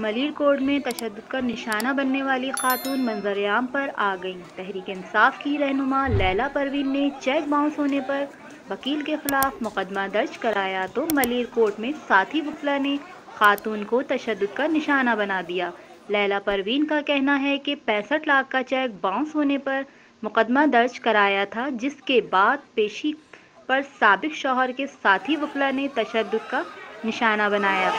मलीरकोट में तशद्दुद का निशाना बनने वाली खातून मंजर-ए-आम पर आ गईं। तहरीक इंसाफ की रहनुमा लैला परवीन ने चेक बाउंस होने पर वकील के खिलाफ मुकदमा दर्ज कराया तो मलीरकोट में साथी वकील ने खातून को तशद्दुद का निशाना बना दिया। लैला परवीन का कहना है कि 65 लाख का चेक बाउंस होने पर मुकदमा दर्ज कराया था, जिसके बाद पेशी पर साबिक शौहर के साथी वकील ने तशद्दुद का निशाना बनाया।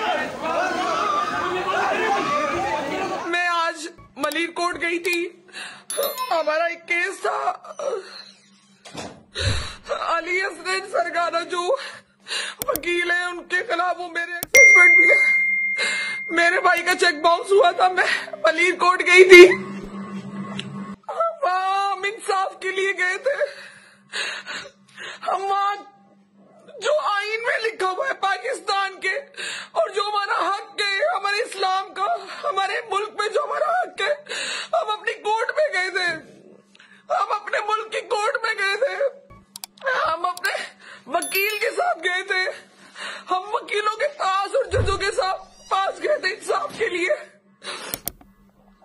मैं आज मलीरकोट गई थी। हमारा एक केस था, अली हसनैन सरगाना जो वकील है उनके खिलाफ, वो मेरे हस्बैंड भी है। मेरे भाई का चेक बाउंस हुआ था, मैं मलीरकोट गई थी। हम इंसाफ के लिए गए थे। हम वहाँ जो आईन में लिखा हुआ है पाकिस्तान के और जो हमारा हक है हमारे इस्लाम का, हमारे मुल्क में जो हमारा हक है, हम अपनी कोर्ट में गए थे। हम अपने मुल्क की कोर्ट में गए थे। हम अपने वकील के साथ गए थे। हम वकीलों के पास और जजों के पास गए थे इंसाफ के लिए।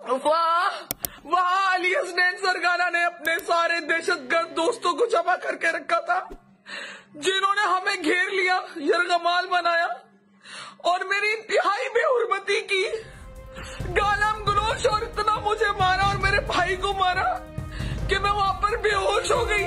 वहाँ अली हसनैन सरगाना ने अपने सारे दहशतगर्द दोस्तों को जमा करके रखा था, जिन्होंने हमें घेर लिया, यरगमाल बनाया और मेरी इंतहाई बेहुरमती की, गालम गलोच और इतना मुझे मारा और मेरे भाई को मारा कि मैं वहां पर बेहोश हो गई।